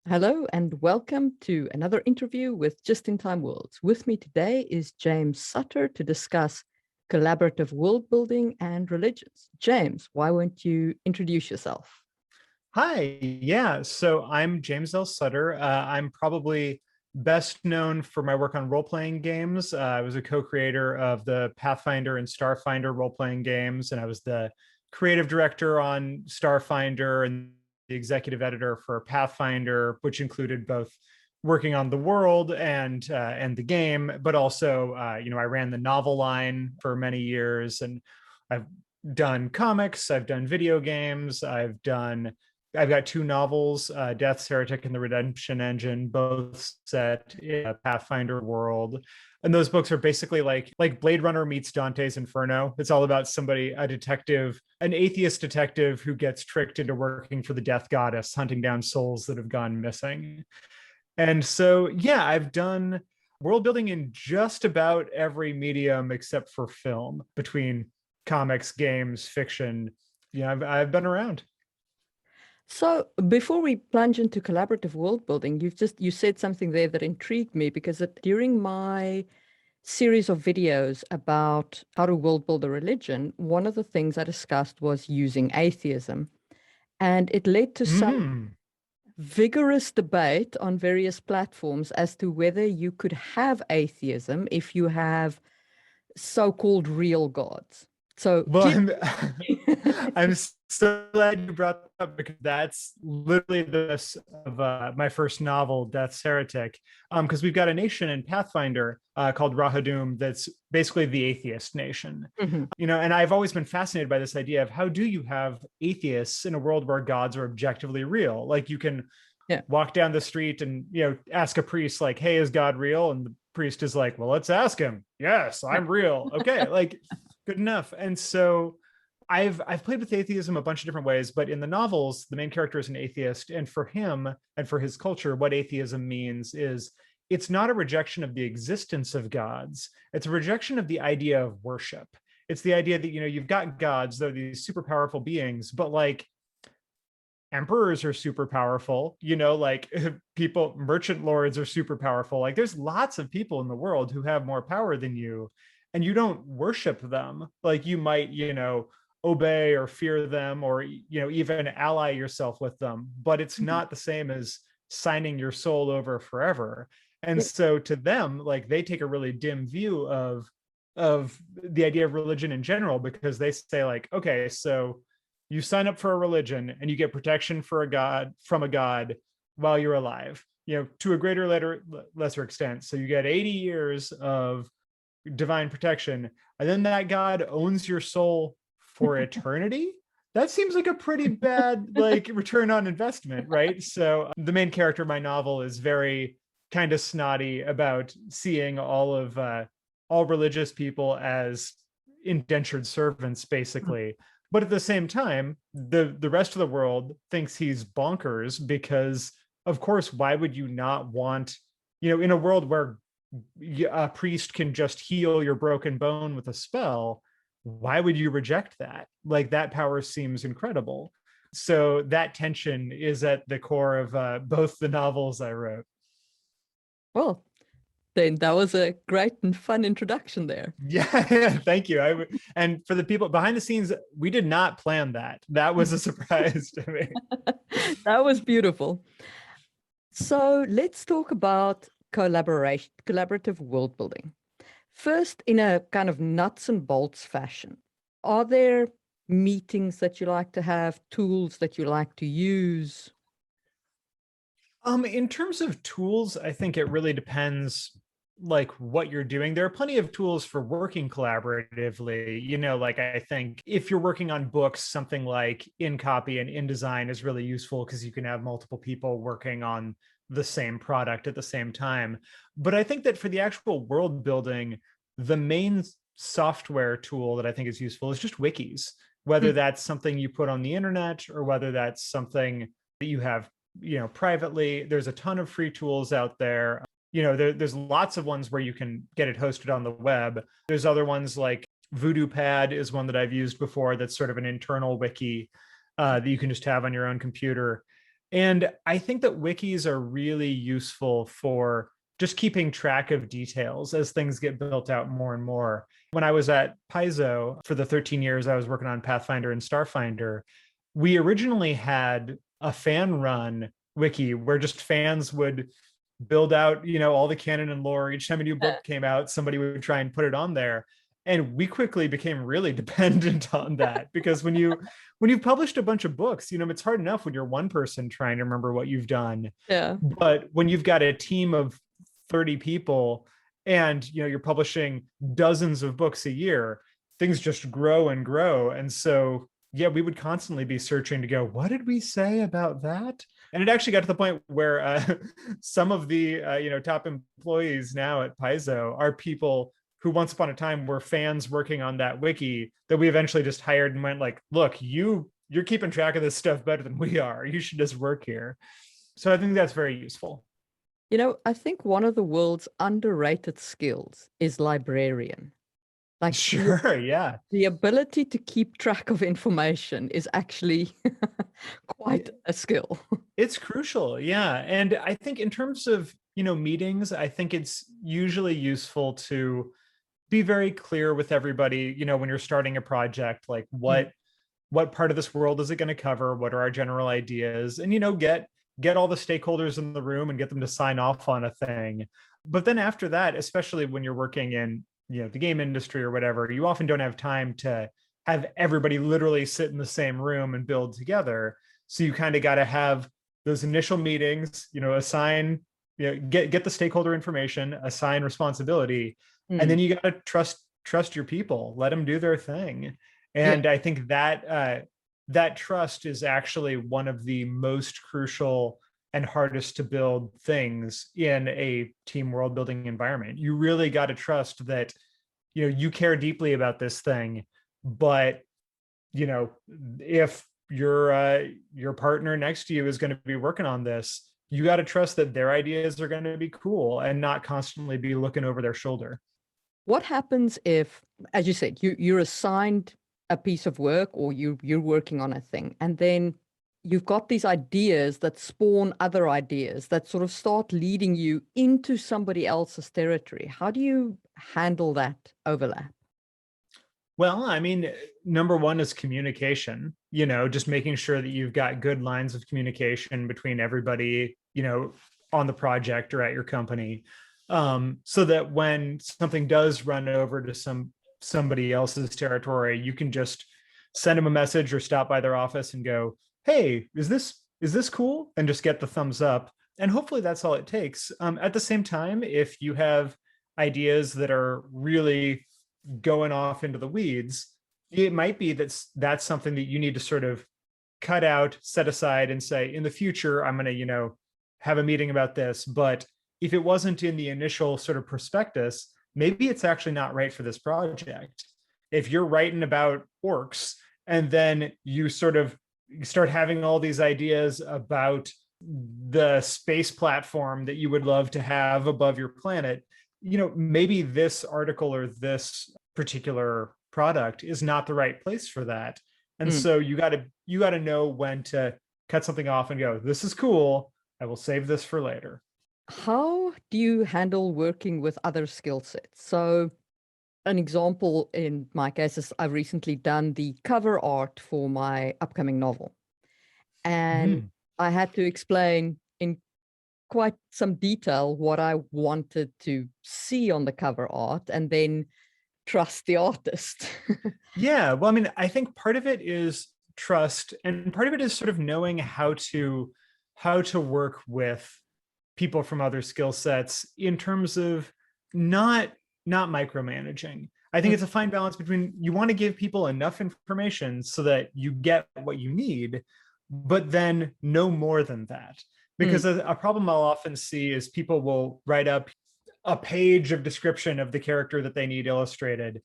Hello and welcome to another interview with Just in Time Worlds. With me today is James Sutter to discuss collaborative world building and religions. James, why won't you introduce yourself? Hi, yeah. So I'm James L. Sutter. I'm probably best known for my work on role-playing games. I was a co-creator of the Pathfinder and Starfinder role-playing games, and I was the creative director on Starfinder and the executive editor for Pathfinder, which included both working on the world and the game, but also I ran the novel line for many years, and I've done comics, I've done video games, I've got two novels, Death's Heretic and The Redemption Engine, both set in a Pathfinder world. And those books are basically like Blade Runner meets Dante's Inferno. It's all about a detective, an atheist detective who gets tricked into working for the death goddess, hunting down souls that have gone missing. And so, yeah, I've done world building in just about every medium except for film, between comics, games, fiction. Yeah, I've been around. So before we plunge into collaborative world building, you said something there that intrigued me because during my series of videos about how to world build a religion, one of the things I discussed was using atheism. And it led to some Mm. vigorous debate on various platforms as to whether you could have atheism if you have so-called real gods. So Well, clearly, I'm so glad you brought that up because that's literally this of my first novel, Death's Heretic. Because we've got a nation in Pathfinder called Rahadum that's basically the atheist nation. Mhm. And I've always been fascinated by this idea of how do you have atheists in a world where gods are objectively real? Like you can Yeah. walk down the street and ask a priest like, "Hey, is God real?" And the priest is like, "Well, let's ask him." "Yes, Yeah. I'm real." Okay, like good enough. And so I've played with atheism a bunch of different ways, but in the novels, the main character is an atheist, and for him and for his culture, what atheism means is it's not a rejection of the existence of gods. It's a rejection of the idea of worship. It's the idea that you've got gods, they're these super powerful beings, but like emperors are super powerful, like people, merchant lords are super powerful. Like there's lots of people in the world who have more power than you, and you don't worship them. Like you might, obey or fear them, or even ally yourself with them, but it's Mhm. not the same as signing your soul over forever. And Yeah. so to them, like they take a really dim view of the idea of religion in general, because they say like, okay, so you sign up for a religion and you get protection for a god from a god while you're alive, to a lesser extent. So you get 80 years of divine protection, and then that god owns your soul for eternity. That seems like a pretty bad like return on investment, right? So the main character of my novel is very kind of snotty about seeing all religious people as indentured servants, basically. But at the same time, the rest of the world thinks he's bonkers because, of course, why would you not want, in a world where a priest can just heal your broken bone with a spell, why would you reject that? Like that power seems incredible. So that tension is at the core of both the novels I wrote. Well, then that was a great and fun introduction there. Yeah, thank you. And for the people behind the scenes, we did not plan that. That was a surprise to me. That was beautiful. So let's talk about collaborative world building. First, in a kind of nuts and bolts fashion, are there meetings that you like to have, tools that you like to use? In terms of tools, I think it really depends like what you're doing. There are plenty of tools for working collaboratively. Like I think if you're working on books, something like InCopy and InDesign is really useful because you can have multiple people working on the same product at the same time. But I think that for the actual world building, the main software tool that I think is useful is just wikis, whether Mm. that's something you put on the internet or whether that's something that you have privately. There's a ton of free tools out there. There's lots of ones where you can get it hosted on the web. There's other ones like VoodooPad is one that I've used before. That's sort of an internal wiki that you can just have on your own computer. And I think that wikis are really useful for just keeping track of details as things get built out more and more. When I was at Paizo for the 13 years I was working on Pathfinder and Starfinder, we originally had a fan run wiki where just fans would build out, all the canon and lore. Each time a new book came out, somebody would try and put it on there. And we quickly became really dependent on that because when you've published a bunch of books, it's hard enough when you're one person trying to remember what you've done. Yeah. But when you've got a team of 30 people and you're publishing dozens of books a year, things just grow and grow. And so yeah, we would constantly be searching to go, what did we say about that? And it actually got to the point where some of the top employees now at Paizo are people who once upon a time were fans working on that wiki that we eventually just hired and went like, look, you're keeping track of this stuff better than we are. You should just work here. So I think that's very useful. I think one of the world's underrated skills is librarian. Like Sure, yeah. the ability to keep track of information is actually quite a skill. It's crucial, yeah. And I think in terms of, meetings, I think it's usually useful to be very clear with everybody, when you're starting a project, like what part of this world is it going to cover? What are our general ideas? And, get all the stakeholders in the room and get them to sign off on a thing. But then after that, especially when you're working in, the game industry or whatever, you often don't have time to have everybody literally sit in the same room and build together. So you kind of got to have those initial meetings, assign, get the stakeholder information, assign responsibility, and then you got to trust your people, let them do their thing. And I think that that trust is actually one of the most crucial and hardest to build things in a team world building environment. You really got to trust that, you care deeply about this thing, but, if your partner next to you is going to be working on this, you got to trust that their ideas are going to be cool and not constantly be looking over their shoulder. What happens if, as you said, you're assigned a piece of work or you're working on a thing, and then you've got these ideas that spawn other ideas that sort of start leading you into somebody else's territory? How do you handle that overlap? Well, I mean, number one is communication, just making sure that you've got good lines of communication between everybody, on the project or at your company. So that when something does run over to somebody else's territory, you can just send them a message or stop by their office and go, hey, is this cool? And just get the thumbs up. And hopefully that's all it takes. At the same time, if you have ideas that are really going off into the weeds, it might be that's something that you need to sort of cut out, set aside, and say, in the future, I'm going to, have a meeting about this. But if it wasn't in the initial sort of prospectus, maybe it's actually not right for this project. If you're writing about orcs and then you sort of start having all these ideas about the space platform that you would love to have above your planet, maybe this article or this particular product is not the right place for that. And so you got to know when to cut something off and go, this is cool, I will save this for later. How do you handle working with other skill sets? So an example in my case is I've recently done the cover art for my upcoming novel. And I had to explain in quite some detail what I wanted to see on the cover art and then trust the artist. Yeah. Well, I mean, I think part of it is trust, and part of it is sort of knowing how to work with people from other skill sets in terms of not micromanaging. I think it's a fine balance between, you want to give people enough information so that you get what you need, but then no more than that. Because a problem I'll often see is people will write up a page of description of the character that they need illustrated.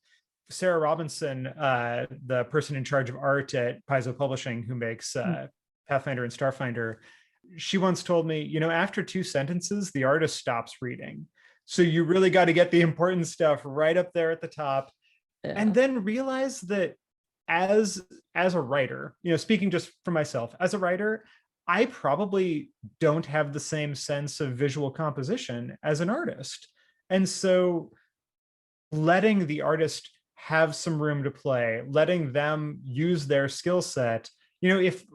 Sarah Robinson, the person in charge of art at Paizo Publishing, who makes Pathfinder and Starfinder, she once told me, after 2 sentences, the artist stops reading. So you really got to get the important stuff right up there at the top. Yeah. And then realize that as a writer, speaking just for myself, as a writer, I probably don't have the same sense of visual composition as an artist. And so letting the artist have some room to play, letting them use their skill set, if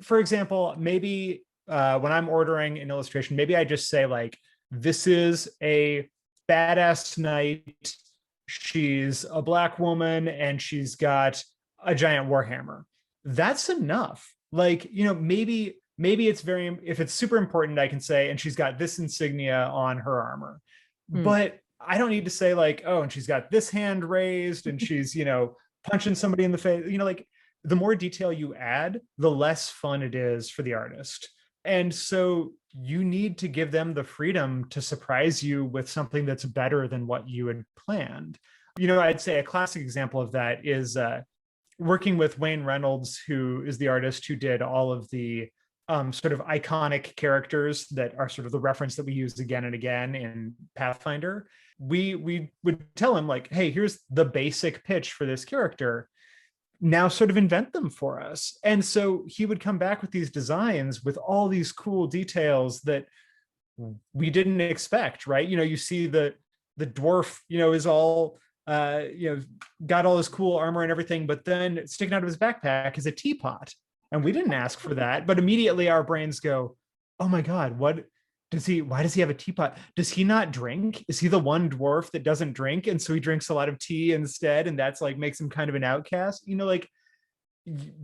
for example, maybe when I'm ordering an illustration, maybe I just say like, this is a badass knight. She's a black woman and she's got a giant warhammer. That's enough. Like, maybe it's if it's super important, I can say, and she's got this insignia on her armor. Mm. But I don't need to say like, oh, and she's got this hand raised and she's, punching somebody in the face. Like, the more detail you add, the less fun it is for the artist. And so you need to give them the freedom to surprise you with something that's better than what you had planned. I'd say a classic example of that is working with Wayne Reynolds, who is the artist who did all of the sort of iconic characters that are sort of the reference that we use again and again in Pathfinder. We would tell him like, hey, here's the basic pitch for this character. Now sort of invent them for us. And so he would come back with these designs with all these cool details that we didn't expect, right? You see the dwarf, is all got all this cool armor and everything, but then sticking out of his backpack is a teapot. And we didn't ask for that, but immediately our brains go, oh my God, why does he have a teapot? Does he not drink? Is he the one dwarf that doesn't drink? And so he drinks a lot of tea instead. And that's like makes him kind of an outcast, like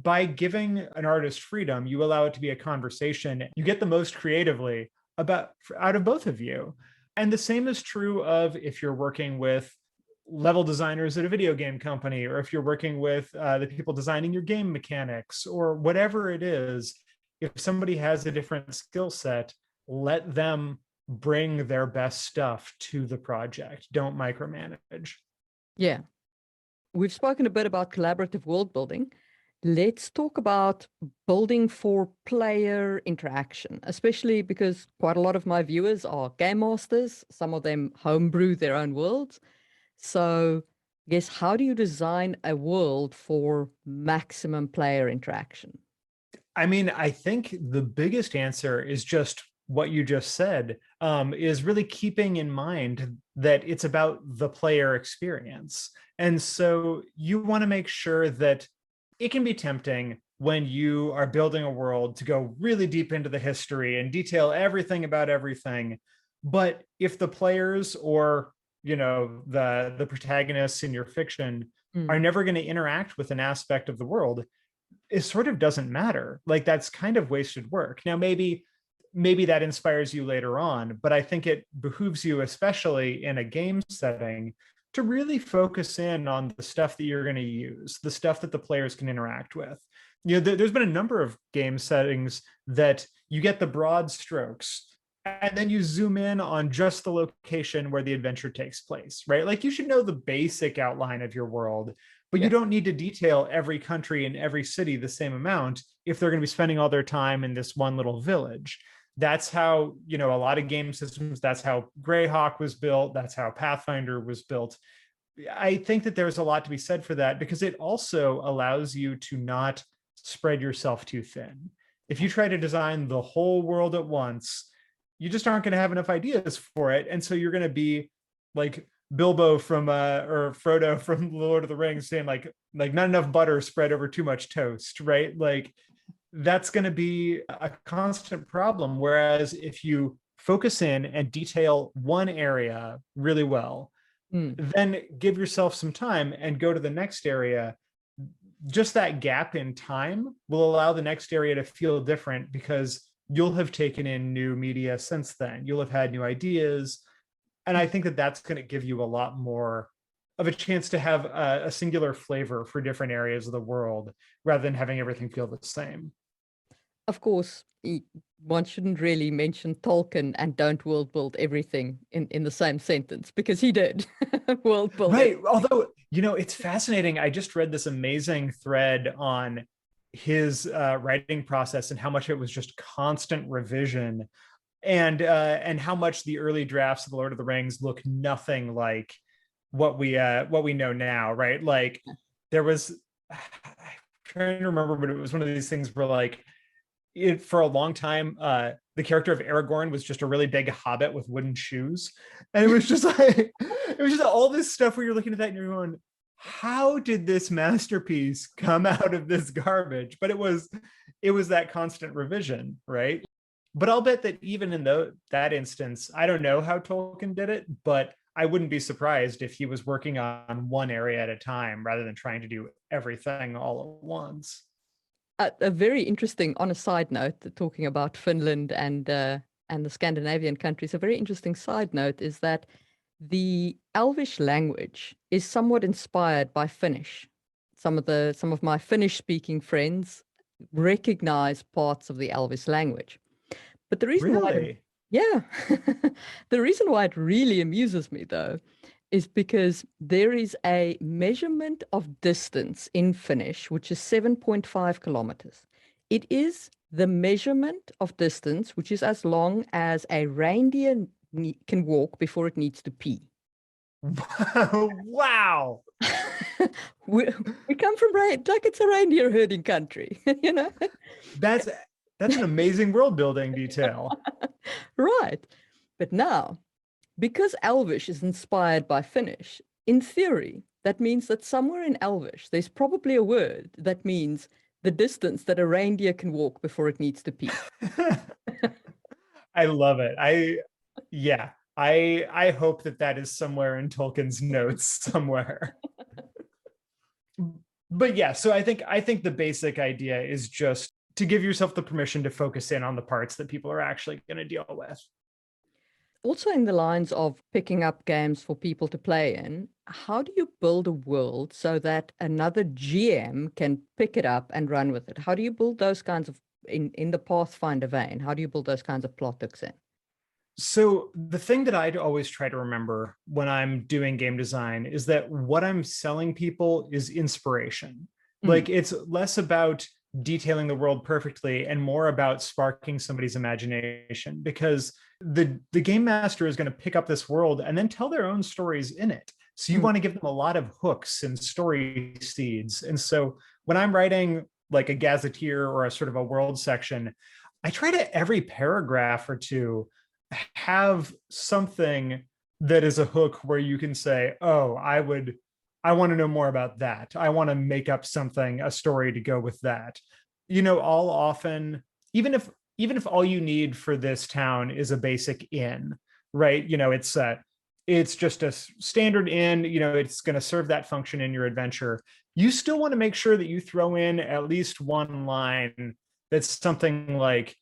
by giving an artist freedom, you allow it to be a conversation. You get the most creatively out of both of you. And the same is true of if you're working with level designers at a video game company, or if you're working with the people designing your game mechanics or whatever it is. If somebody has a different skill set, let them bring their best stuff to the project. Don't micromanage. Yeah. We've spoken a bit about collaborative world building. Let's talk about building for player interaction, especially because quite a lot of my viewers are game masters. Some of them homebrew their own worlds. So I guess, how do you design a world for maximum player interaction? I mean, I think the biggest answer is just what you just said, is really keeping in mind that it's about the player experience. And so you want to make sure that it can be tempting when you are building a world to go really deep into the history and detail everything about everything. But if the players or the protagonists in your fiction are never going to interact with an aspect of the world, it sort of doesn't matter. Like, that's kind of wasted work. Now, maybe that inspires you later on, but I think it behooves you, especially in a game setting, to really focus in on the stuff that you're going to use, the stuff that the players can interact with. There's been a number of game settings that you get the broad strokes, and then you zoom in on just the location where the adventure takes place, right? Like, you should know the basic outline of your world, but you don't need to detail every country and every city the same amount if they're going to be spending all their time in this one little village. That's how, a lot of game systems, that's how Greyhawk was built. That's how Pathfinder was built. I think that there's a lot to be said for that, because it also allows you to not spread yourself too thin. If you try to design the whole world at once, you just aren't going to have enough ideas for it. And so you're going to be like Bilbo or Frodo from Lord of the Rings saying like not enough butter spread over too much toast, right? Like, that's going to be a constant problem. Whereas if you focus in and detail one area really well, then give yourself some time and go to the next area. Just that gap in time will allow the next area to feel different, because you'll have taken in new media since then. You'll have had new ideas. And I think that that's going to give you a lot more of a chance to have a singular flavor for different areas of the world, rather than having everything feel the same. Of course, one shouldn't really mention Tolkien and don't world build everything in the same sentence, because he did world build. Right. Although, it's fascinating. I just read this amazing thread on his writing process and how much it was just constant revision, and how much the early drafts of the Lord of the Rings look nothing like what we know now, right? Like, there was, I'm trying to remember, but it was one of these things where like for a long time, the character of Aragorn was just a really big hobbit with wooden shoes. And it was just like, it was just all this stuff where you're looking at that and you're going, how did this masterpiece come out of this garbage? But it was that constant revision, right? But I'll bet that even in that instance, I don't know how Tolkien did it, but I wouldn't be surprised if he was working on one area at a time rather than trying to do everything all at once. A very interesting, on a side note, talking about Finland and the Scandinavian countries, a very interesting side note is that the Elvish language is somewhat inspired by Finnish. Some of my Finnish-speaking friends recognize parts of the Elvish language. But the reason why, Really? yeah, the reason why it really amuses me though is because there is a measurement of distance in Finnish, which is 7.5 kilometers. It is the measurement of distance, which is as long as a reindeer can walk before it needs to pee. Wow. We come from like it's a reindeer herding country, you know? That's an amazing world building detail. Right. But now, because Elvish is inspired by Finnish, in theory, that means that somewhere in Elvish, there's probably a word that means the distance that a reindeer can walk before it needs to pee. I love it. I hope that is somewhere in Tolkien's notes somewhere. But yeah, so I think the basic idea is just to give yourself the permission to focus in on the parts that people are actually going to deal with. Also, in the lines of picking up games for people to play in, how do you build a world so that another GM can pick it up and run with it? How do you build those kinds of, in the Pathfinder vein, how do you build those kinds of plot hooks in? So the thing that I'd always try to remember when I'm doing game design is that what I'm selling people is inspiration. Like it's less about detailing the world perfectly and more about sparking somebody's imagination, because the game master is going to pick up this world and then tell their own stories in it. So you want to give them a lot of hooks and story seeds. And so when I'm writing like a gazetteer or a sort of a world section, I try to every paragraph or two have something that is a hook where you can say, oh, I want to know more about that. I want to make up something, a story to go with that. You know, I'll often, even if all you need for this town is a basic inn, right? You know, it's just a standard inn, you know, it's going to serve that function in your adventure. You still want to make sure that you throw in at least one line that's something like,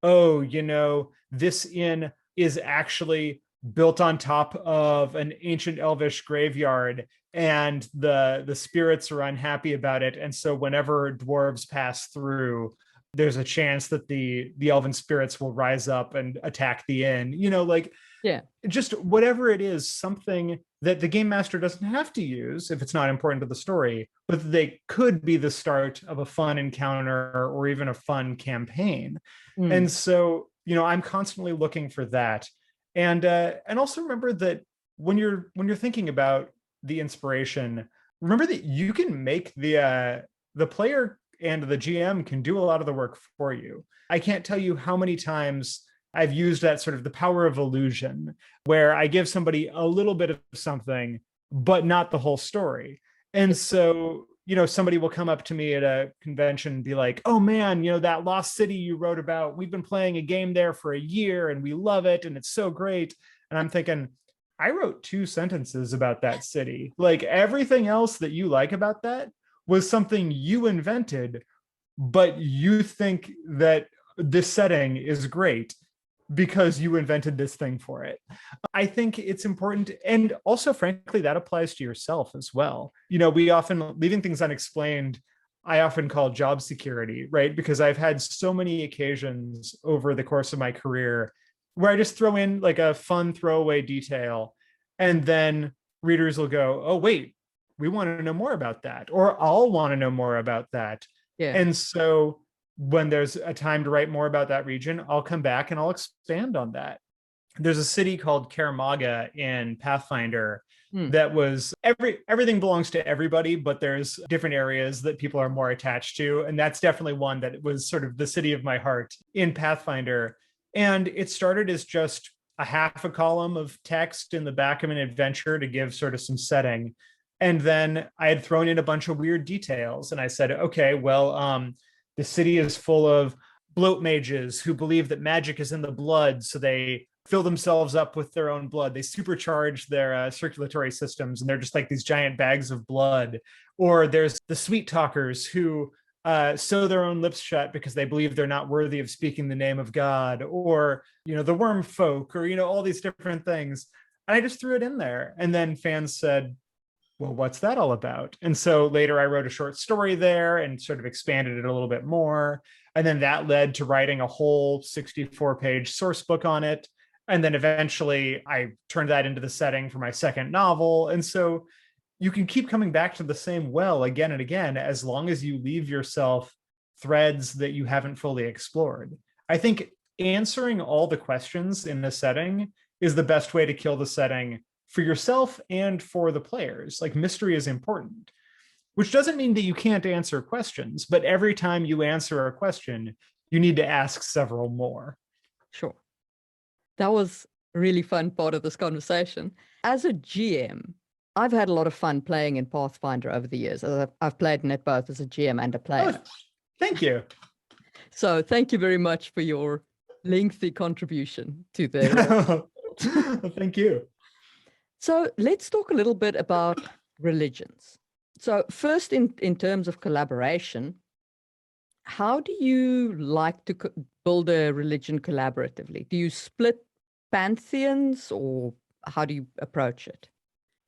oh, you know, this inn is actually built on top of an ancient elvish graveyard and the spirits are unhappy about it, and so whenever dwarves pass through, there's a chance that the elven spirits will rise up and attack the inn, you know, like, Yeah. just whatever it is, something that the game master doesn't have to use if it's not important to the story, but they could be the start of a fun encounter or even a fun campaign. And so, you know, I'm constantly looking for that. And also remember that when you're thinking about the inspiration, remember that you can make the player and the GM can do a lot of the work for you. I can't tell you how many times I've used that sort of the power of illusion, where I give somebody a little bit of something, but not the whole story. And so, you know, somebody will come up to me at a convention and be like, oh man, you know, that lost city you wrote about, we've been playing a game there for a year and we love it and it's so great. And I'm thinking, I wrote 2 sentences about that city. Like everything else that you like about that was something you invented, but you think that this setting is great because you invented this thing for it. I think it's important. And also, frankly, that applies to yourself as well. You know, we often, leaving things unexplained, I often call job security, right? Because I've had so many occasions over the course of my career where I just throw in like a fun throwaway detail, and then readers will go, oh, wait, we want to know more about that, or I'll want to know more about that. Yeah. And so when there's a time to write more about that region, I'll come back and I'll expand on that. there's a city called Karamaga in Pathfinder Hmm. that was everything belongs to everybody, but there's different areas that people are more attached to. And that's definitely one that was sort of the city of my heart in Pathfinder. And it started as just a half a column of text in the back of an adventure to give sort of some setting. And then I had thrown in a bunch of weird details. And I said, okay, well, the city is full of bloat mages who believe that magic is in the blood. So they fill themselves up with their own blood. They supercharge their circulatory systems, and they're just like these giant bags of blood. Or there's the sweet talkers who sew their own lips shut because they believe they're not worthy of speaking the name of God. Or, the worm folk, or, all these different things. And I just threw it in there. And then fans said, well, what's that all about? And so later I wrote a short story there and sort of expanded it a little bit more. And then that led to writing a whole 64-page source book on it. And then eventually I turned that into the setting for my second novel. And so you can keep coming back to the same well again and again, as long as you leave yourself threads that you haven't fully explored. I think answering all the questions in the setting is the best way to kill the setting for yourself and for the players. Like, mystery is important, which doesn't mean that you can't answer questions, but every time you answer a question, you need to ask several more. Sure. That was a really fun part of this conversation. As a GM, I've had a lot of fun playing in Pathfinder over the years. I've played in it both as a GM and a player. Oh, thank you. So thank you very much for your lengthy contribution to the... Thank you. So let's talk a little bit about religions. So first, in terms of collaboration, how do you like to build a religion collaboratively? Do you split pantheons, or how do you approach it?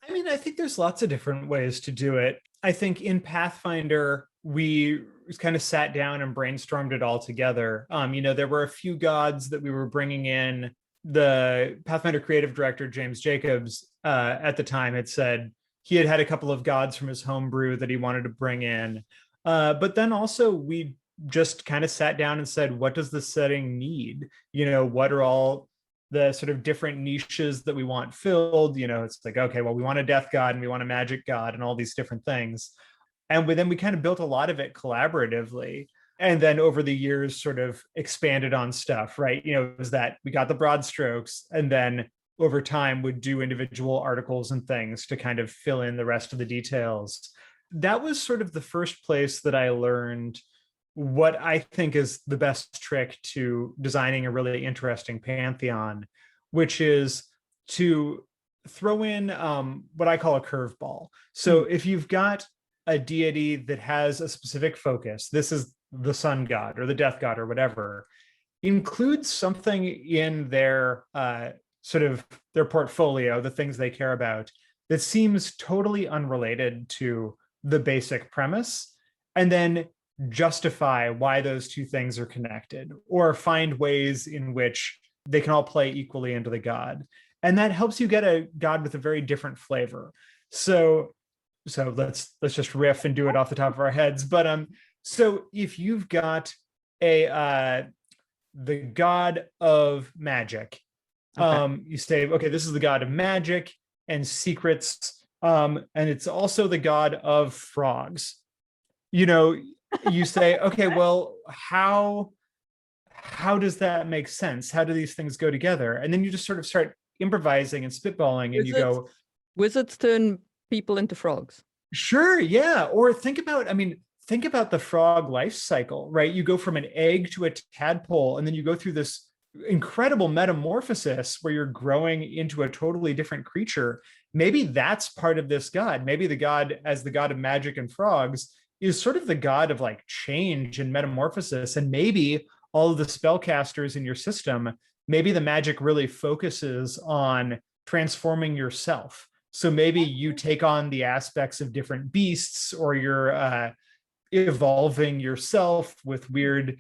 I mean, I think there's lots of different ways to do it. I think in Pathfinder, we kind of sat down and brainstormed it all together. There were a few gods that we were bringing in. The Pathfinder creative director, James Jacobs, at the time had said he had a couple of gods from his homebrew that he wanted to bring in. But then also we just kind of sat down and said, what does the setting need? What are all the sort of different niches that we want filled? It's like, okay, well, we want a death god and we want a magic god and all these different things. And then we kind of built a lot of it collaboratively. And then over the years sort of expanded on stuff, right? It was that we got the broad strokes, and then over time would do individual articles and things to kind of fill in the rest of the details. That was sort of the first place that I learned what I think is the best trick to designing a really interesting pantheon, which is to throw in what I call a curveball. So if you've got a deity that has a specific focus, this is the sun god or the death god or whatever, include something in their sort of their portfolio, the things they care about, that seems totally unrelated to the basic premise, and then justify why those two things are connected, or find ways in which they can all play equally into the god. And that helps you get a god with a very different flavor. So let's just riff and do it off the top of our heads. But so if you've got the god of magic, you say, okay, this is the god of magic and secrets, and it's also the god of frogs. You say, okay, well, how does that make sense? How do these things go together? And then you just sort of start improvising and spitballing, and you go, wizards turn people into frogs. Sure, yeah. Or think about the frog life cycle, right? You go from an egg to a tadpole, and then you go through this incredible metamorphosis where you're growing into a totally different creature. Maybe that's part of this god. Maybe the god, as the god of magic and frogs, is sort of the god of like change and metamorphosis. And maybe all of the spellcasters in your system, maybe the magic really focuses on transforming yourself. So maybe you take on the aspects of different beasts, or you're evolving yourself with weird,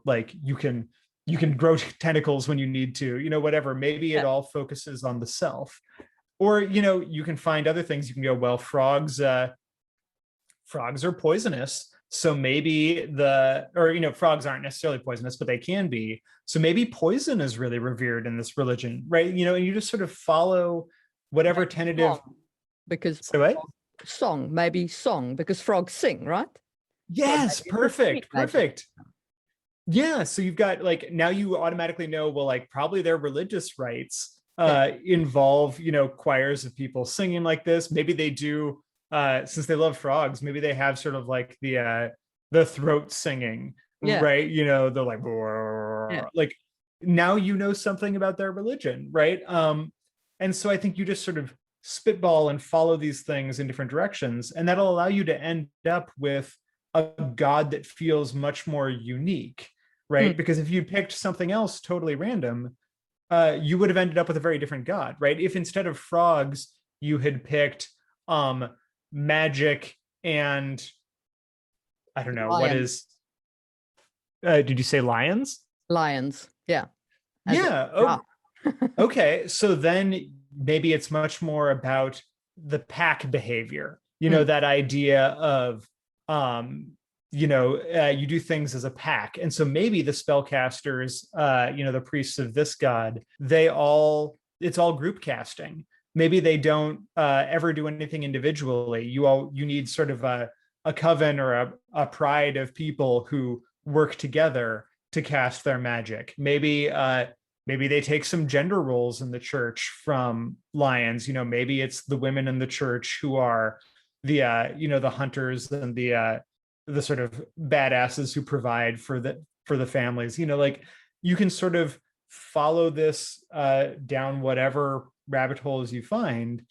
like you can grow tentacles when you need to, whatever. Maybe it all focuses on the self. Or, you can find other things. You can go, well, frogs are poisonous. So maybe frogs aren't necessarily poisonous, but they can be. So maybe poison is really revered in this religion, right? And you just sort of follow whatever Maybe tentative. song, because So what? maybe song, because frogs sing, right? So Yes, maybe it's a singing perfect, magic. perfect. Yeah, so you've got like now you automatically know, well, like probably their religious rites Yeah. involve, choirs of people singing like this. Maybe they do since they love frogs, maybe they have sort of like the throat singing, Yeah. right? They're like Yeah. like now you know something about their religion, right? And so I think you just sort of spitball and follow these things in different directions, and that'll allow you to end up with a god that feels much more unique, Mm. right? Because if you picked something else totally random, you would have ended up with a very different god, right? If instead of frogs, you had picked magic and I don't know what Lion. is. Did you say lions? Lions. Yeah. As in, Yeah. yeah. Oh, okay. So then maybe it's much more about the pack behavior. Mm. That idea of you do things as a pack. And so maybe the spellcasters, the priests of this god, it's all group casting. Maybe they don't ever do anything individually. You need sort of a coven or a pride of people who work together to cast their magic. Maybe they take some gender roles in the church from lions. Maybe it's the women in the church who are the hunters and the sort of badasses who provide for the families. Like you can sort of follow this down whatever rabbit holes you find,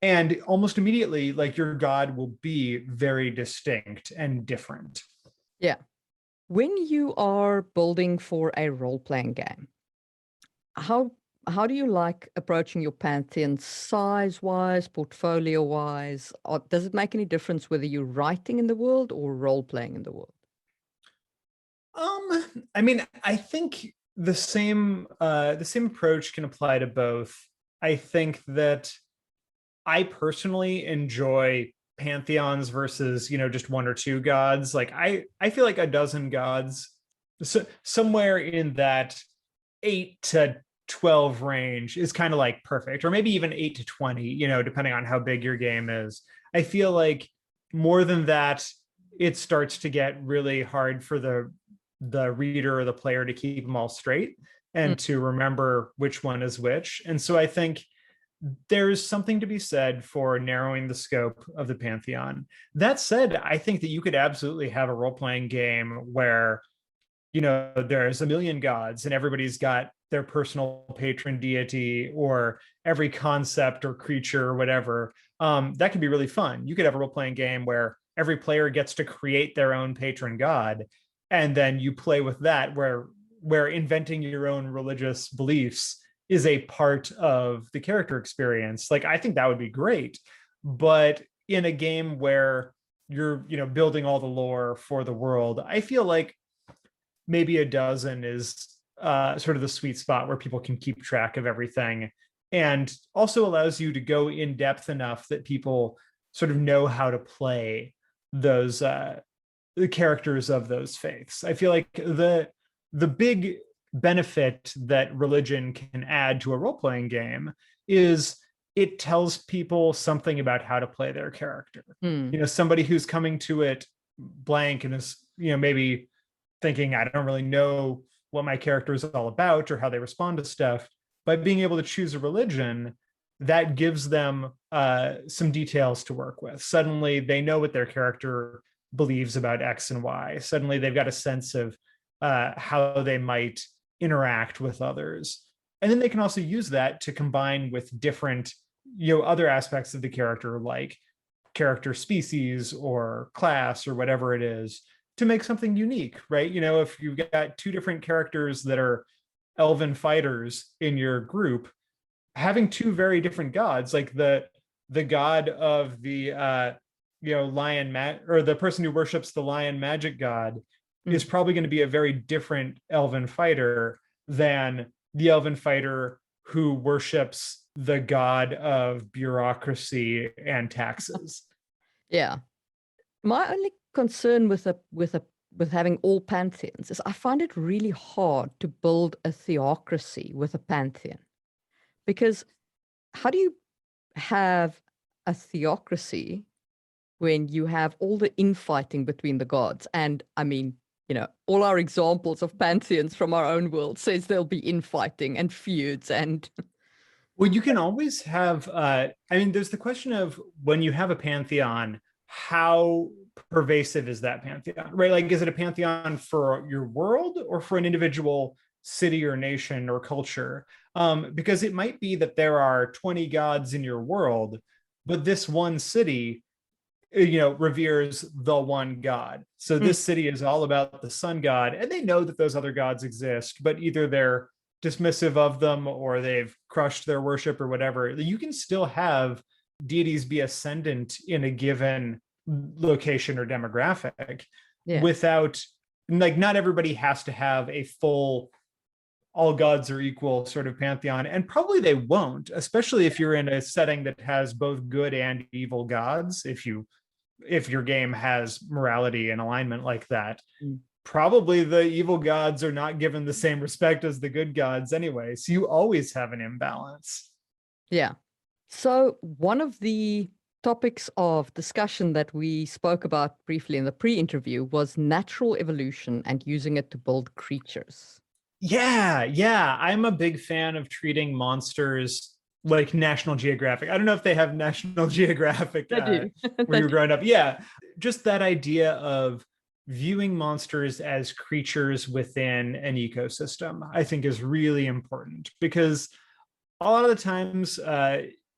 and almost immediately, like your god will be very distinct and different. Yeah. When you are building for a role-playing game, how how do you like approaching your pantheon size-wise, portfolio-wise? Or does it make any difference whether you're writing in the world or role-playing in the world? I mean, I think the same approach can apply to both. I think that I personally enjoy pantheons versus, just one or two gods. Like I feel like a dozen gods, so somewhere in that 8 to 12 range is kind of like perfect, or maybe even 8 to 20, depending on how big your game is. I feel like more than that, it starts to get really hard for the reader or the player to keep them all straight Mm. and to remember which one is which. And so I think there's something to be said for narrowing the scope of the pantheon. That said, I think that you could absolutely have a role-playing game where there's a million gods and everybody's got their personal patron deity or every concept or creature or whatever. That could be really fun. You could have a role-playing game where every player gets to create their own patron god, and then you play with that, where inventing your own religious beliefs is a part of the character experience. Like I think that would be great. But in a game where you're building all the lore for the world, I feel like maybe a dozen is sort of the sweet spot where people can keep track of everything, and also allows you to go in depth enough that people sort of know how to play those the characters of those faiths. I feel like the big benefit that religion can add to a role-playing game is it tells people something about how to play their character. Mm. Somebody who's coming to it blank and is maybe thinking, I don't really know what my character is all about or how they respond to stuff. By being able to choose a religion, that gives them some details to work with. Suddenly they know what their character believes about X and Y. Suddenly they've got a sense of how they might interact with others. And then they can also use that to combine with different, other aspects of the character, like character species or class or whatever it is, to make something unique, right? If you've got two different characters that are elven fighters in your group, having two very different gods, like the god of the or the person who worships the lion magic god is probably going to be a very different elven fighter than the elven fighter who worships the god of bureaucracy and taxes. Yeah. My only concern with having all pantheons is I find it really hard to build a theocracy with a pantheon, because how do you have a theocracy when you have all the infighting between the gods? And I mean, all our examples of pantheons from our own world says there'll be infighting and feuds and Well, you can always have, I mean, there's the question of when you have a pantheon, how pervasive is that pantheon, right? Like, is it a pantheon for your world or for an individual city or nation or culture? Because it might be that there are 20 gods in your world, but this one city, reveres the one god. So this city is all about the sun god, and they know that those other gods exist, but either they're dismissive of them or they've crushed their worship or whatever. You can still have deities be ascendant in a given location or demographic without, like, not everybody has to have a full all gods are equal sort of pantheon, and probably they won't, especially if you're in a setting that has both good and evil gods. If your game has morality and alignment like that, probably the evil gods are not given the same respect as the good gods anyway. So you always have an imbalance. Yeah. So one of the topics of discussion that we spoke about briefly in the pre-interview was natural evolution and using it to build creatures. Yeah. I'm a big fan of treating monsters like National Geographic. I don't know if they have National Geographic when you were growing up. Yeah, just that idea of viewing monsters as creatures within an ecosystem, I think, is really important, because a lot of the times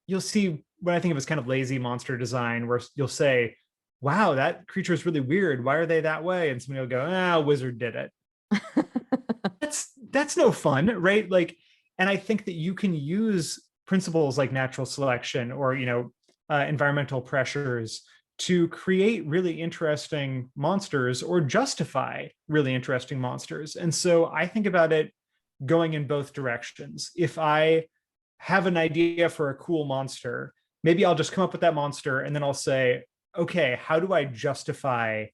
you'll see, when I think of as kind of lazy monster design, where you'll say, wow, that creature is really weird. Why are they that way? And somebody will go, wizard did it. That's no fun, right? Like, and I think that you can use principles like natural selection or environmental pressures to create really interesting monsters or justify really interesting monsters. And so I think about it going in both directions. If I have an idea for a cool monster, maybe I'll just come up with that monster and then I'll say, okay, how do I justify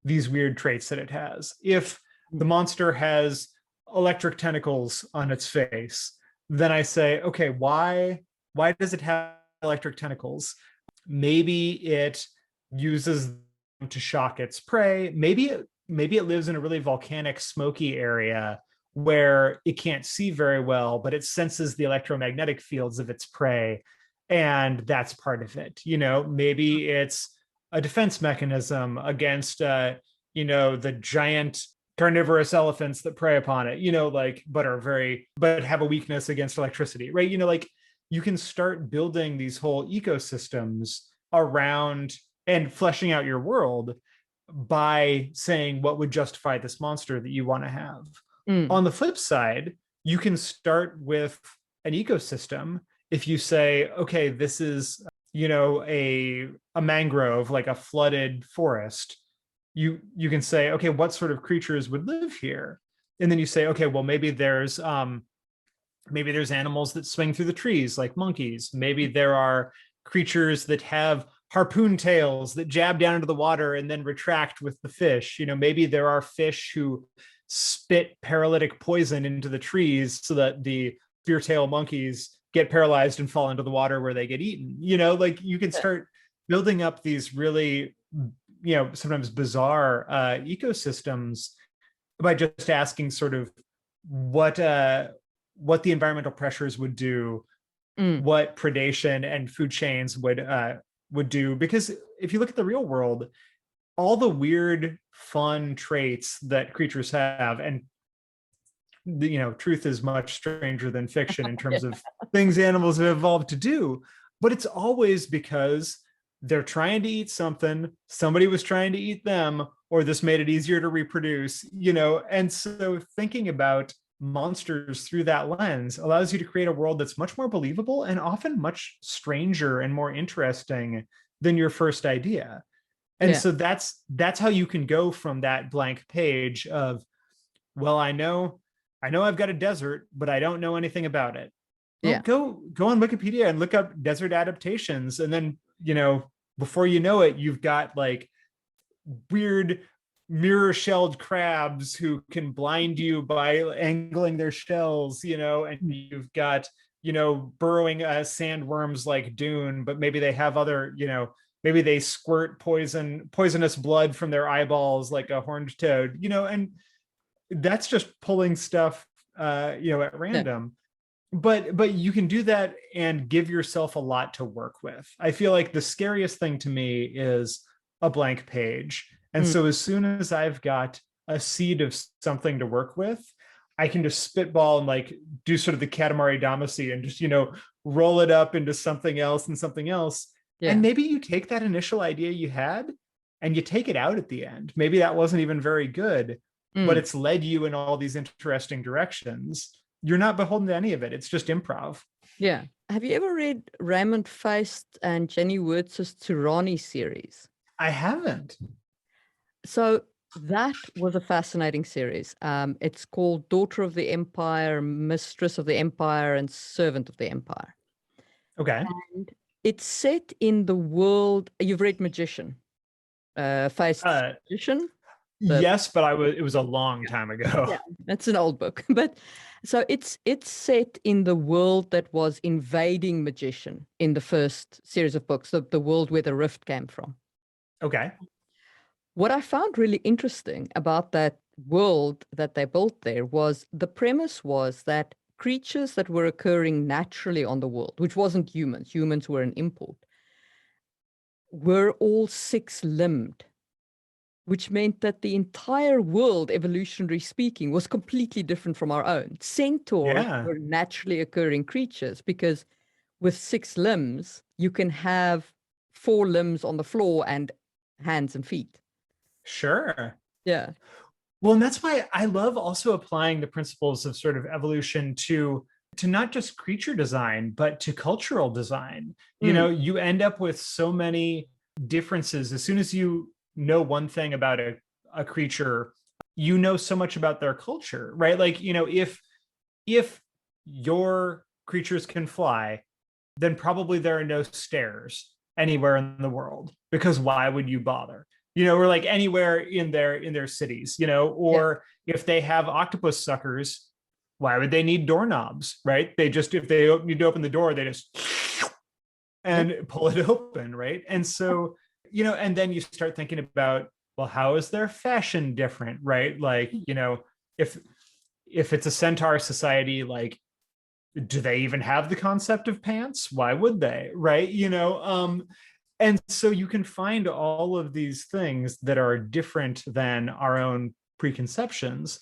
these weird traits that it has? If the monster has electric tentacles on its face, then I say, okay, why does it have electric tentacles? Maybe it uses them to shock its prey. Maybe it lives in a really volcanic, smoky area where it can't see very well, but it senses the electromagnetic fields of its prey, and that's part of it. Maybe it's a defense mechanism against the giant carnivorous elephants that prey upon it, but have a weakness against electricity, right? You can start building these whole ecosystems around and fleshing out your world by saying what would justify this monster that you want to have. On the flip side, you can start with an ecosystem. If you say, okay, this is a mangrove, like a flooded forest, you can say, okay, what sort of creatures would live here? And then you say, okay, well, maybe there's animals that swing through the trees like monkeys. Maybe there are creatures that have harpoon tails that jab down into the water and then retract with the fish. Maybe there are fish who spit paralytic poison into the trees so that the spear-tail monkeys get paralyzed and fall into the water where they get eaten. You can start building up these really sometimes bizarre ecosystems by just asking sort of what the environmental pressures would do, what predation and food chains would do. Because if you look at the real world, all the weird, fun traits that creatures have, and truth is much stranger than fiction in terms of things animals have evolved to do, but it's always because they're trying to eat something, somebody was trying to eat them, or this made it easier to reproduce, and so thinking about monsters through that lens allows you to create a world that's much more believable and often much stranger and more interesting than your first idea. And so that's how you can go from that blank page of, well, I know I've got a desert, but I don't know anything about it. Well, go on Wikipedia and look up desert adaptations, and then before you know it, you've got like weird mirror shelled crabs who can blind you by angling their shells, and you've got, burrowing sandworms like Dune, but maybe they have other, maybe they squirt poisonous blood from their eyeballs like a horned toad, and that's just pulling stuff, at Yeah. random. But you can do that and give yourself a lot to work with. I feel like the scariest thing to me is a blank page. And Mm. so as soon as I've got a seed of something to work with, I can just spitball and like do sort of the Katamari Damacy and just, roll it up into something else and something else. Yeah. And maybe you take that initial idea you had and you take it out at the end. Maybe that wasn't even very good, but Mm. it's led you in all these interesting directions. You're not beholden to any of it. It's just improv. Yeah. Have you ever read Raymond Feist and Jenny Wirtz's Turani series? I haven't. So that was a fascinating series. It's called Daughter of the Empire, Mistress of the Empire, and Servant of the Empire. Okay. And it's set in the world. You've read Magician, Feist's Magician? Yes, but it was a long time ago. Yeah, that's an old book. But so it's set in the world that was invading Magician in the first series of books, the world where the rift came from. Okay. What I found really interesting about that world that they built there was the premise was that creatures that were occurring naturally on the world, which wasn't humans were an import, were all six-limbed, which meant that the entire world, evolutionary speaking, was completely different from our own. Centaurs were naturally occurring creatures because with 6 limbs, you can have 4 limbs on the floor and hands and feet. Sure. Yeah. Well, and that's why I love also applying the principles of sort of evolution to not just creature design, but to cultural design. You end up with so many differences. As soon as you know one thing about a creature, you know so much about their culture, right? Like, if your creatures can fly, then probably there are no stairs anywhere in the world, because why would you bother? Or like anywhere in their cities, or if they have octopus suckers, why would they need doorknobs, right? If they need to open the door, they just and pull it open, right? And so, and then you start thinking about, well, how is their fashion different, right? Like, if it's a centaur society, like, do they even have the concept of pants? Why would they, right? And so you can find all of these things that are different than our own preconceptions,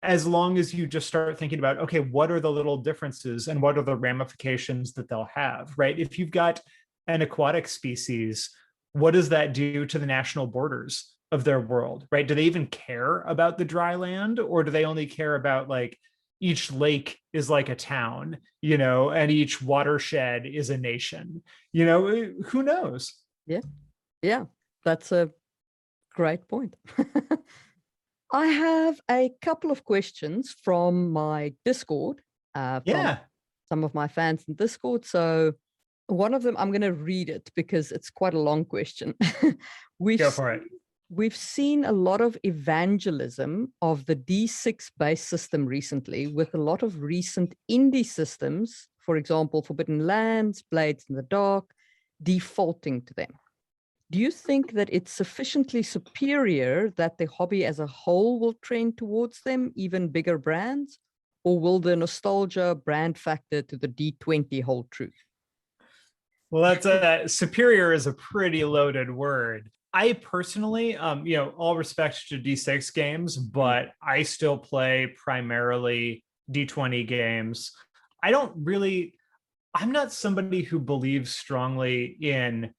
as long as you just start thinking about, okay, what are the little differences and what are the ramifications that they'll have, right? If you've got an aquatic species, what does that do to the national borders of their world, right? Do they even care about the dry land, or do they only care about like each lake is like a town, and each watershed is a nation, who knows? Yeah, that's a great point. I have a couple of questions from my Discord, from some of my fans in Discord. So one of them, I'm going to read it because it's quite a long question. Go for it. We've seen a lot of evangelism of the D6 base system recently, with a lot of recent indie systems, for example, Forbidden Lands, Blades in the Dark, defaulting to them. Do you think that it's sufficiently superior that the hobby as a whole will trend towards them, even bigger brands? Or will the nostalgia brand factor to the D20 hold true? Well, that's superior is a pretty loaded word. I personally, all respect to D6 games, but I still play primarily D20 games. I'm not somebody who believes strongly in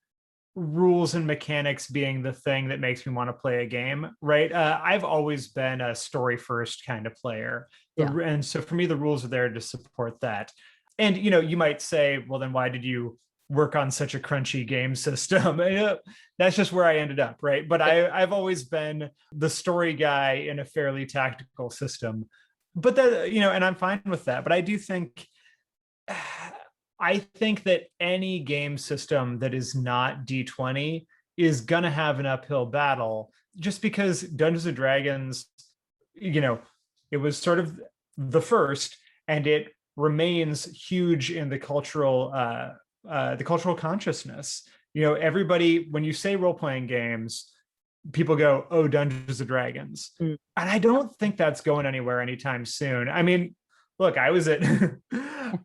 rules and mechanics being the thing that makes me want to play a game, right? I've always been a story first kind of player. And so for me, the rules are there to support that. And, you might say, well, then why did you work on such a crunchy game system? That's just where I ended up, right? But I've always been the story guy in a fairly tactical system. But that, and I'm fine with that. But I think that any game system that is not D20 is gonna have an uphill battle, just because Dungeons and Dragons, you know, it was sort of the first, and it remains huge in the cultural consciousness. Everybody, when you say role playing games, people go, "Oh, Dungeons and Dragons," Mm. and I don't think that's going anywhere anytime soon. I mean, look, I was at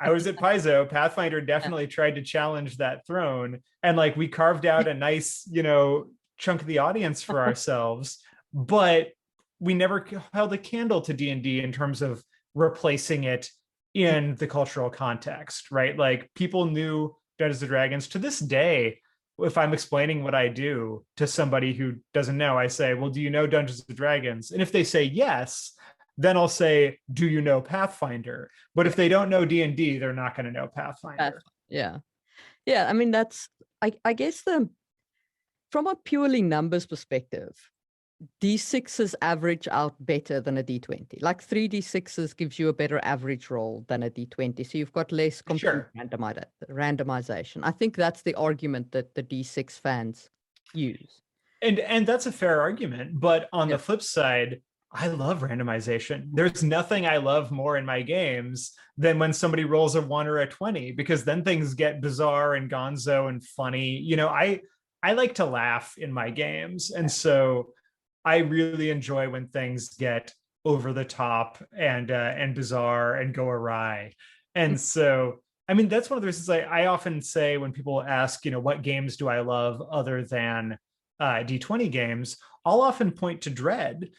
I was at Paizo. Pathfinder definitely tried to challenge that throne, and like we carved out a nice, chunk of the audience for ourselves, but we never held a candle to D&D in terms of replacing it in the cultural context, right? Like people knew Dungeons and Dragons. To this day, if I'm explaining what I do to somebody who doesn't know, I say, "Well, do you know Dungeons and Dragons?" And if they say yes, then I'll say, "Do you know Pathfinder?" But if they don't know D&D, they're not going to know Pathfinder. Yeah. Yeah. I mean, I guess from a purely numbers perspective, D6s average out better than a D20. Like 3D6s gives you a better average roll than a D20. So you've got less complete Sure. randomization. I think that's the argument that the D6 fans use. And that's a fair argument. But on Yeah. the flip side, I love randomization. There's nothing I love more in my games than when somebody rolls a 1 or a 20, because then things get bizarre and gonzo and funny. I like to laugh in my games. And so I really enjoy when things get over the top and bizarre and go awry. And so, I mean, that's one of the reasons I often say when people ask, what games do I love other than D20 games, I'll often point to Dread,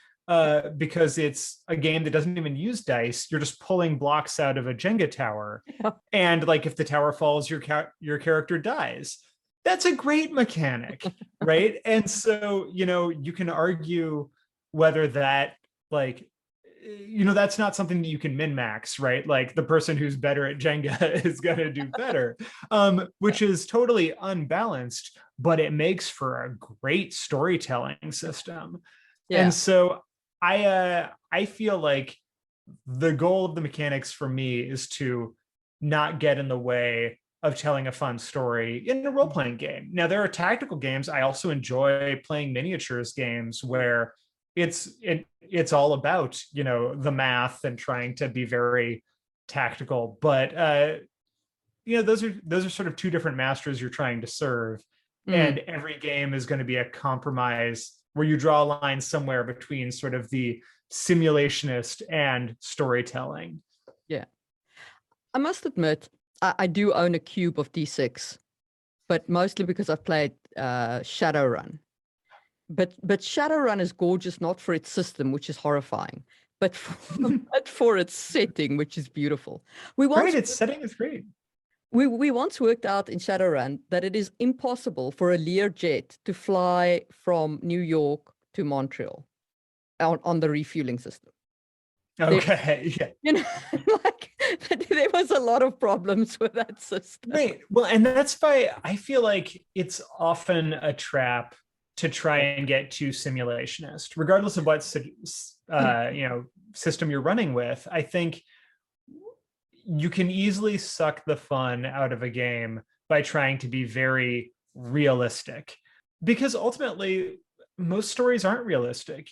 because it's a game that doesn't even use dice. You're just pulling blocks out of a Jenga tower, and like if the tower falls, your character dies. That's a great mechanic, right? And so you can argue whether that, like, that's not something that you can min max, right? Like the person who's better at Jenga is going to do better, which is totally unbalanced, but it makes for a great storytelling system. Yeah. And so I feel like the goal of the mechanics for me is to not get in the way of telling a fun story in a role-playing game. Now, there are tactical games. I also enjoy playing miniatures games where it's all about, the math and trying to be very tactical. But those are sort of two different masters you're trying to serve. And every game is going to be a compromise where you draw a line somewhere between sort of the simulationist and storytelling. Yeah. I must admit, I do own a cube of D6, but mostly because I've played Shadowrun. But Shadowrun is gorgeous, not for its system, which is horrifying, but for its setting, which is beautiful. Its setting is great. We once worked out in Shadowrun that it is impossible for a Learjet to fly from New York to Montreal on the refueling system. Okay. Yeah. Like there was a lot of problems with that system. Right. Well, and that's why I feel like it's often a trap to try and get too simulationist, regardless of what system you're running with. I think you can easily suck the fun out of a game by trying to be very realistic, because ultimately most stories aren't realistic.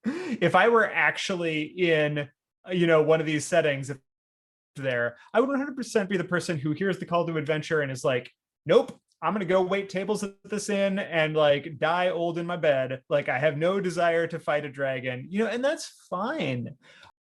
If I were actually in, one of these settings there, I would 100% be the person who hears the call to adventure and is like, "Nope, I'm going to go wait tables at this inn and like die old in my bed. Like I have no desire to fight a dragon," and that's fine.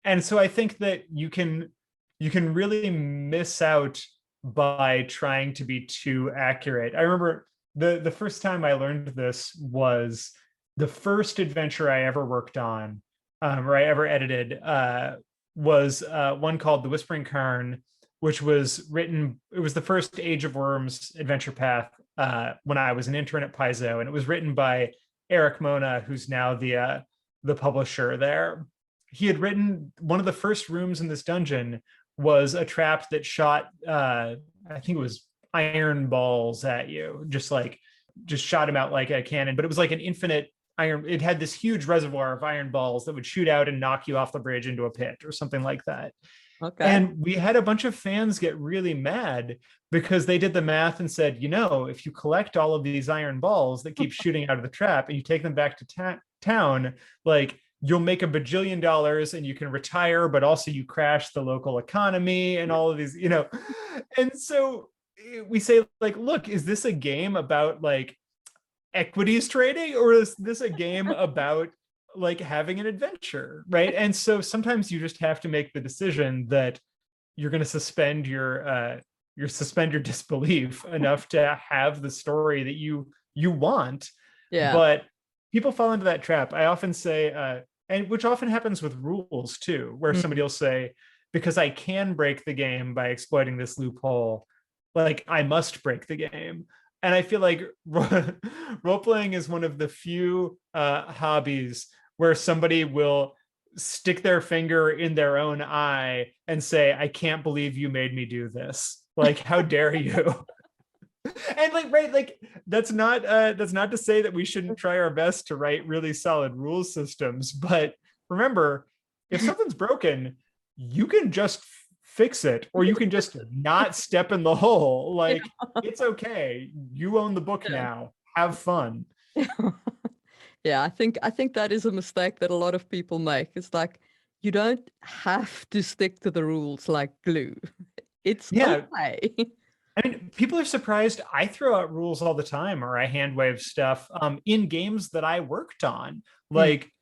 And so I think that you can really miss out by trying to be too accurate. I remember the first time I learned this was the first adventure I ever worked on, or I ever edited, was one called The Whispering Cairn, which was written, it was the first Age of Worms adventure path when I was an intern at Paizo, and it was written by Eric Mona, who's now the publisher there. He had written one of the first rooms in this dungeon was a trap that shot, I think it was iron balls at you, just shot him out like a cannon, but it was like an infinite iron. It had this huge reservoir of iron balls that would shoot out and knock you off the bridge into a pit or something like that. Okay. And we had a bunch of fans get really mad because they did the math and said, if you collect all of these iron balls that keep shooting out of the trap and you take them back to town, like you'll make $1 bajillion and you can retire, but also you crash the local economy and all of these. And so we say, like, look, is this a game about like equities trading, or is this a game about like having an adventure, right? And so sometimes you just have to make the decision that you're going to suspend your disbelief enough to have the story that you want. Yeah. But people fall into that trap. I often say, and which often happens with rules too, where somebody Mm. will say, because I can break the game by exploiting this loophole, like I must break the game. And I feel like role playing is one of the few hobbies where somebody will stick their finger in their own eye and say, I can't believe you made me do this. Like, how dare you? And like, right, like that's not to say that we shouldn't try our best to write really solid rule systems, but remember, if something's broken, you can just fix it, or you can just not step in the hole. Like, it's okay, you own the book Yeah. now, have fun. Yeah, I think that is a mistake that a lot of people make. It's like you don't have to stick to the rules like glue. It's Yeah, okay. I mean, people are surprised. I throw out rules all the time, or I hand wave stuff in games that I worked on. Mm. Like,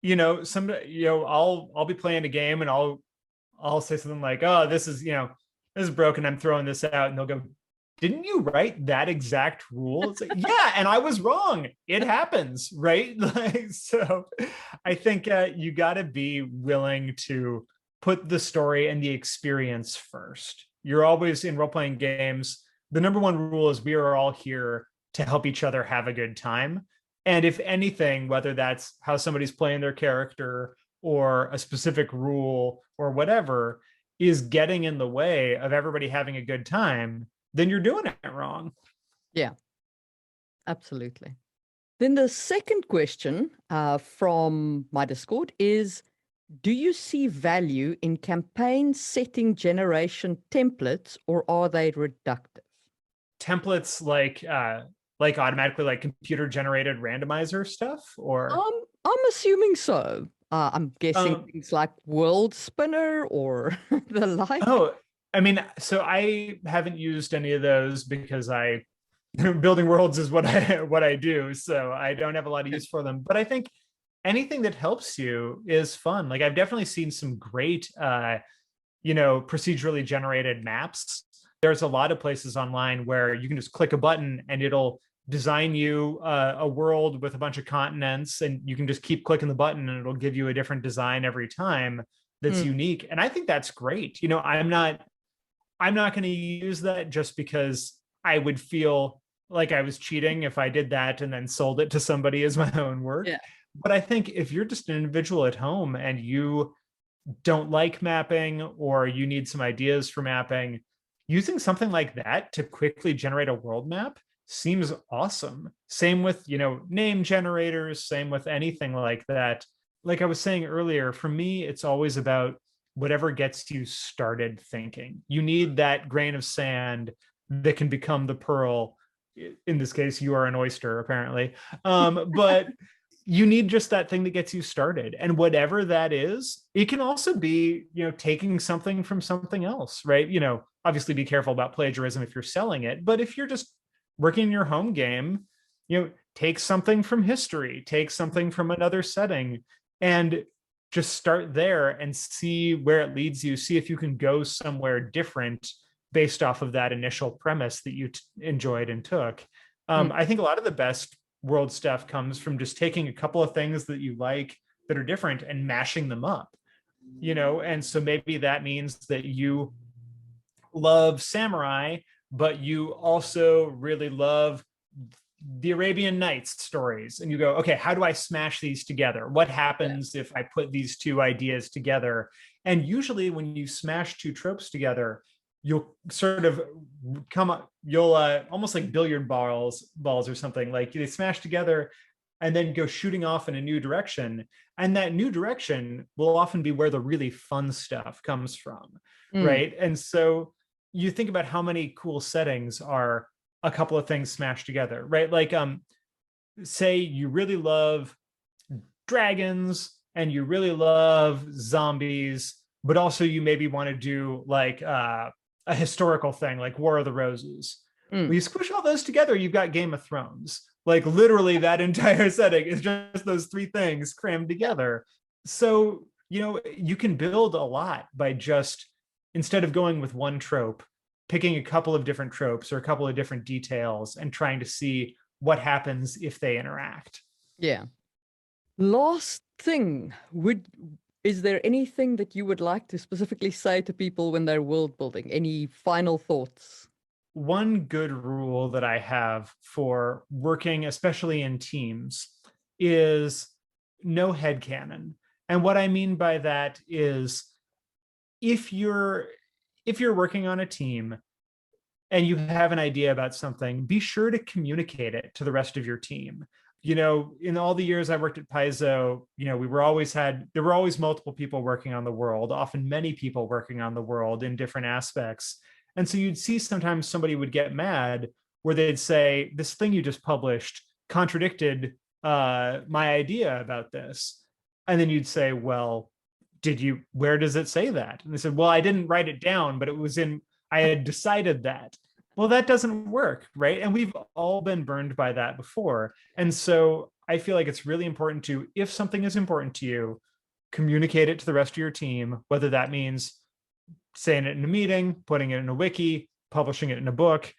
I'll be playing a game and I'll say something like, "Oh, this is broken. I'm throwing this out," and they'll go, "Didn't you write that exact rule?" It's like, yeah, and I was wrong. It happens, right? Like, so, I think you got to be willing to put the story and the experience first. You're always in role playing games. The number one rule is we are all here to help each other have a good time. And if anything, whether that's how somebody's playing their character or a specific rule or whatever is getting in the way of everybody having a good time, then you're doing it wrong. Yeah, absolutely. Then the second question from my Discord is, do you see value in campaign setting generation templates, or are they reductive? Templates like automatically like computer generated randomizer stuff, or I'm assuming so. I'm guessing um things like World Spinner or the like. oh, I mean, so I haven't used any of those because I building worlds is what I do, so I don't have a lot of use for them. But I think anything that helps you is fun. Like, I've definitely seen some great procedurally generated maps. There's a lot of places online where you can just click a button and it'll design you a world with a bunch of continents, and you can just keep clicking the button and it'll give you a different design every time that's Mm. unique. And I think that's great. I'm not going to use that just because I would feel like I was cheating if I did that and then sold it to somebody as my own work. Yeah. But I think if you're just an individual at home and you don't like mapping, or you need some ideas for mapping, using something like that to quickly generate a world map seems awesome. Same with, name generators, same with anything like that. Like I was saying earlier, for me, it's always about whatever gets you started thinking. You need that grain of sand that can become the pearl. In this case, you are an oyster, apparently. But you need just that thing that gets you started. And whatever that is, it can also be, taking something from something else, right? Obviously be careful about plagiarism if you're selling it. But if you're just working in your home game, take something from history, take something from another setting, and just start there and see where it leads you. See if you can go somewhere different based off of that initial premise that you enjoyed and took. Mm. I think a lot of the best world stuff comes from just taking a couple of things that you like that are different and mashing them up. And so maybe that means that you love samurai, but you also really love the Arabian Nights stories. And you go, okay, how do I smash these together? What Yeah. happens if I put these two ideas together? And usually when you smash two tropes together, you'll sort of come up, you'll almost like billiard balls or something, like they smash together, and then go shooting off in a new direction. And that new direction will often be where the really fun stuff comes from, right? And so you think about how many cool settings are a couple of things smashed together, right? Like say you really love dragons and you really love zombies, but also you maybe want to do like a historical thing like War of the Roses. Well, you squish all those together, you've got Game of Thrones. Like literally that entire setting is just those three things crammed together. So, you know, you can build a lot by just, instead of going with one trope, picking a couple of different tropes or a couple of different details and trying to see what happens if they interact. Yeah. Last thing, is there anything that you would like to specifically say to people when they're world building? Any final thoughts? One good rule that I have for working, especially in teams, is no headcanon. And what I mean by that is if you're working on a team and you have an idea about something, be sure to communicate it to the rest of your team. You know, in all the years I worked at Paizo, you know, there were always multiple people working on the world, often many people working on the world in different aspects. And so you'd see sometimes somebody would get mad where they'd say, this thing you just published contradicted my idea about this. And then you'd say, well, where does it say that? And they said, well, I didn't write it down, but I had decided that. Well, that doesn't work, right? And we've all been burned by that before. And so I feel like it's really important to, if something is important to you, communicate it to the rest of your team, whether that means saying it in a meeting, putting it in a wiki, publishing it in a book.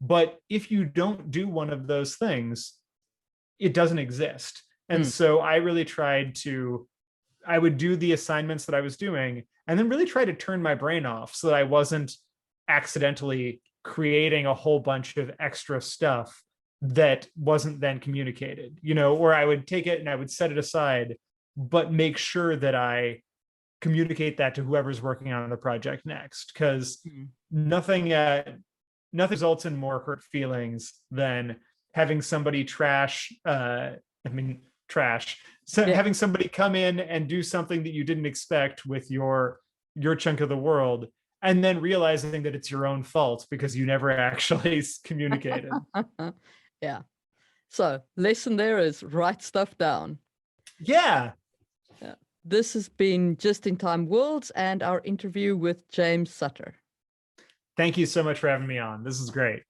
But if you don't do one of those things, it doesn't exist. And so I really I would do the assignments that I was doing and then really try to turn my brain off so that I wasn't accidentally creating a whole bunch of extra stuff that wasn't then communicated, you know, or I would take it and I would set it aside, but make sure that I communicate that to whoever's working on the project next, because nothing results in more hurt feelings than having somebody having somebody come in and do something that you didn't expect with your chunk of the world, and then realizing that it's your own fault because you never actually communicated. Yeah. So lesson there is write stuff down. Yeah. This has been Just in Time Worlds and our interview with James Sutter. Thank you so much for having me on. This is great.